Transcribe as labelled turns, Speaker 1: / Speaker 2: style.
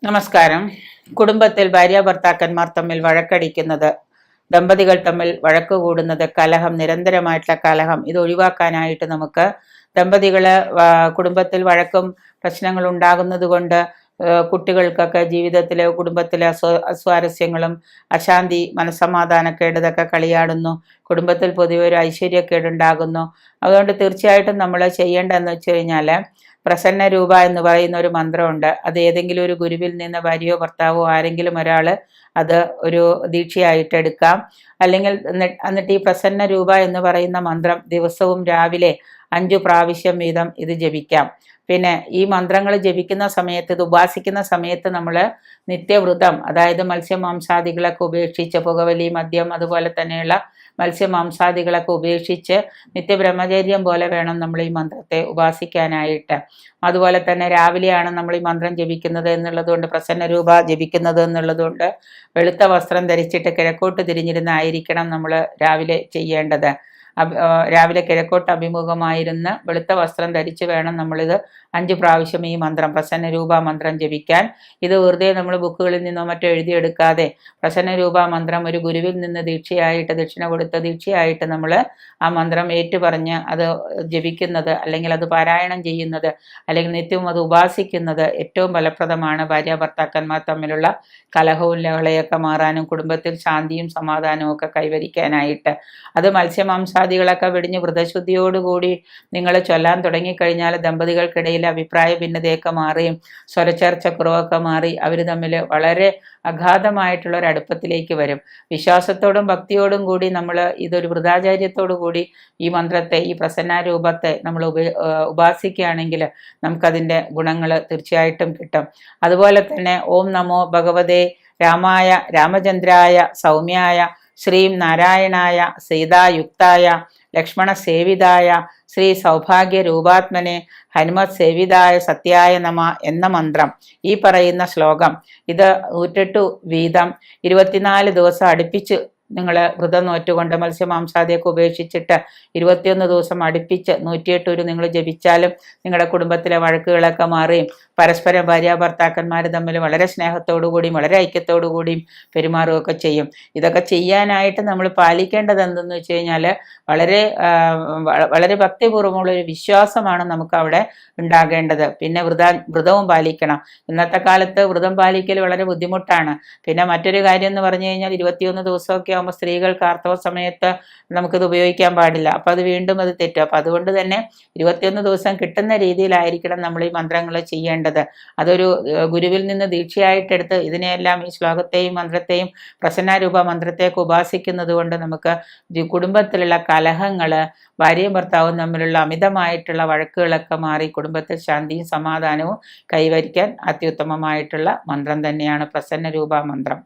Speaker 1: നമസ്കാരം. കുടുംബത്തിൽ ഭാര്യാഭർത്താക്കന്മാർ തമ്മിൽ വഴക്കടിക്കുന്നത്, ദമ്പതികൾ തമ്മിൽ വഴക്ക് കൂടുന്നത്, കലഹം, നിരന്തരമായിട്ടുള്ള കലഹം, ഇത് ഒഴിവാക്കാനായിട്ട് നമുക്ക് ദമ്പതികള് കുടുംബത്തിൽ വഴക്കും പ്രശ്നങ്ങൾ ഉണ്ടാകുന്നത് കൊണ്ട് കുട്ടികൾക്കൊക്കെ ജീവിതത്തിലെ കുടുംബത്തിലെ അസ്വാരസ്യങ്ങളും അശാന്തി, മനസ്സമാധാനക്കേട് ഇതൊക്കെ കളിയാടുന്നു. കുടുംബത്തിൽ പൊതുവെ ഒരു ഐശ്വര്യക്കേടുണ്ടാകുന്നു. അതുകൊണ്ട് തീർച്ചയായിട്ടും നമ്മൾ ചെയ്യേണ്ടതെന്ന് വെച്ച് കഴിഞ്ഞാൽ, പ്രസന്ന രൂപ എന്ന് പറയുന്ന ഒരു മന്ത്രമുണ്ട്. അത് ഏതെങ്കിലും ഒരു ഗുരുവിൽ നിന്ന് ഭാര്യയോ ഭർത്താവോ ആരെങ്കിലും ഒരാൾ അത് ഒരു ദീക്ഷയായിട്ട് എടുക്കാം. അല്ലെങ്കിൽ എന്നിട്ട് ഈ പ്രസന്ന രൂപ എന്ന് പറയുന്ന മന്ത്രം ദിവസവും രാവിലെ 5 പ്രാവശ്യം വീതം ഇത് ജപിക്കാം. പിന്നെ ഈ മന്ത്രങ്ങൾ ജപിക്കുന്ന സമയത്ത്, ഇത് ഉപാസിക്കുന്ന സമയത്ത് നമ്മൾ നിത്യവ്രതം, അതായത് മത്സ്യമാംസാദികളൊക്കെ ഉപേക്ഷിച്ച്, പുകവലി, മദ്യം, അതുപോലെ തന്നെയുള്ള മത്സ്യമാംസാദികളൊക്കെ ഉപേക്ഷിച്ച് നിത്യബ്രഹ്മചര്യം പോലെ വേണം നമ്മൾ ഈ മന്ത്രത്തെ ഉപാസിക്കാനായിട്ട്. അതുപോലെ തന്നെ രാവിലെയാണ് നമ്മൾ ഈ മന്ത്രം ജപിക്കുന്നത് എന്നുള്ളതുകൊണ്ട്, പ്രസന്ന രൂപ ജപിക്കുന്നത് എന്നുള്ളതുകൊണ്ട് വെളുത്ത വസ്ത്രം ധരിച്ചിട്ട് കിഴക്കോട്ട് തിരിഞ്ഞിരുന്നായിരിക്കണം നമ്മൾ രാവിലെ ചെയ്യേണ്ടത്. രാവിലെ കിഴക്കോട്ട് അഭിമുഖമായിരുന്ന് വെളുത്ത വസ്ത്രം ധരിച്ച് വേണം നമ്മളിത് 5 പ്രാവശ്യം ഈ മന്ത്രം, പ്രസന്ന രൂപ മന്ത്രം ജപിക്കാൻ. ഇത് വെറുതെ നമ്മൾ ബുക്കുകളിൽ നിന്നോ മറ്റോ എഴുതിയെടുക്കാതെ, പ്രസന്ന രൂപ മന്ത്രം ഒരു ഗുരുവിൽ നിന്ന് ദീക്ഷയായിട്ട്, ദക്ഷിണ കൊടുത്ത ദീക്ഷയായിട്ട് നമ്മൾ ആ മന്ത്രം ഏറ്റുപറഞ്ഞ് അത് ജപിക്കുന്നത്, അല്ലെങ്കിൽ അത് പാരായണം ചെയ്യുന്നത്, അല്ലെങ്കിൽ നിത്യവും അത് ഉപാസിക്കുന്നത് ഏറ്റവും ഫലപ്രദമാണ്. ഭാര്യാഭർത്താക്കന്മാർ തമ്മിലുള്ള കലഹവും ലഹളയൊക്കെ മാറാനും കുടുംബത്തിൽ ശാന്തിയും സമാധാനവും ഒക്കെ കൈവരിക്കാനായിട്ട്. അത് മത്സ്യമാംസാദികളൊക്കെ വെടിഞ്ഞ് വ്രതശുദ്ധിയോടുകൂടി നിങ്ങൾ ചൊല്ലാൻ തുടങ്ങിക്കഴിഞ്ഞാൽ ദമ്പതികൾക്കിടയിൽ അഭിപ്രായ ഭിന്നതയൊക്കെ മാറുകയും സ്വരച്ചേർച്ചക്കുറവൊക്കെ മാറി അവർ തമ്മിൽ വളരെ അഗാധമായിട്ടുള്ള ഒരു അടുപ്പത്തിലേക്ക് വരും. വിശ്വാസത്തോടും ഭക്തിയോടും കൂടി നമ്മൾ ഇതൊരു വൃതാചാര്യത്തോടു കൂടി ഈ മന്ത്രത്തെ, ഈ പ്രസന്നാരൂപത്തെ നമ്മൾ ഉപാസിക്കുകയാണെങ്കിൽ നമുക്കതിൻ്റെ ഗുണങ്ങൾ തീർച്ചയായിട്ടും കിട്ടും. അതുപോലെ തന്നെ ഓം നമോ ഭഗവതേ രാമായ രാമചന്ദ്രായ സൗമ്യായ ശ്രീം നാരായണായ സീതായുക്തായ ലക്ഷ്മണ സേവിതായ ശ്രീ സൗഭാഗ്യ രൂപാത്മനെ ഹനുമത് സേവിതായ സത്യായ നമ എന്ന മന്ത്രം, ഈ പറയുന്ന ശ്ലോകം, ഇത് 108 വീതം 24 ദിവസം അടുപ്പിച്ച് നിങ്ങൾ വ്രതം നോറ്റുകൊണ്ട് മത്സ്യമാംസാദിയൊക്കെ ഉപേക്ഷിച്ചിട്ട് 21 ദിവസം അടുപ്പിച്ച് 108 ഒരു നിങ്ങൾ ജപിച്ചാലും നിങ്ങളുടെ കുടുംബത്തിലെ വഴക്കുകളൊക്കെ മാറുകയും പരസ്പരം ഭാര്യാഭർത്താക്കന്മാർ തമ്മിൽ വളരെ സ്നേഹത്തോടു കൂടിയും വളരെ ഐക്യത്തോടു കൂടിയും പെരുമാറുകയൊക്കെ ചെയ്യും. ഇതൊക്കെ ചെയ്യാനായിട്ട് നമ്മൾ പാലിക്കേണ്ടത് എന്തെന്ന് വെച്ച് കഴിഞ്ഞാൽ, വളരെ വളരെ ഭക്തിപൂർവ്വമുള്ള ഒരു വിശ്വാസമാണ് നമുക്ക് അവിടെ ഉണ്ടാകേണ്ടത്. പിന്നെ വ്രതവും പാലിക്കണം. ഇന്നത്തെ കാലത്ത് വ്രതം പാലിക്കൽ വളരെ ബുദ്ധിമുട്ടാണ്. പിന്നെ മറ്റൊരു കാര്യം എന്ന് പറഞ്ഞു കഴിഞ്ഞാൽ, 21 ദിവസമൊക്കെ ആകുമ്പോൾ സ്ത്രീകൾക്ക് ആർത്തവ സമയത്ത് നമുക്കിത് ഉപയോഗിക്കാൻ പാടില്ല. അപ്പം അത് വീണ്ടും അത് തെറ്റും. അപ്പം അതുകൊണ്ട് തന്നെ 21 ദിവസം കിട്ടുന്ന രീതിയിലായിരിക്കണം നമ്മൾ ഈ മന്ത്രങ്ങൾ ചെയ്യേണ്ടത്. അതൊരു ഗുരുവിൽ നിന്ന് ദീക്ഷയായിട്ടെടുത്ത് ഇതിനെയെല്ലാം, ഈ ശ്ലോകത്തെയും മന്ത്രത്തെയും പ്രസന്നാരൂപ മന്ത്രത്തെയൊക്കെ ഉപാസിക്കുന്നത് കൊണ്ട് നമുക്ക് കുടുംബത്തിലുള്ള കലഹങ്ങൾ, ഭാര്യയും ഭർത്താവും തമ്മിലുള്ള അമിതമായിട്ടുള്ള വഴക്കുകളൊക്കെ മാറി കുടുംബത്തിൽ ശാന്തിയും സമാധാനവും കൈവരിക്കാൻ അത്യുത്തമമായിട്ടുള്ള മന്ത്രം തന്നെയാണ് പ്രസന്ന രൂപ മന്ത്രം.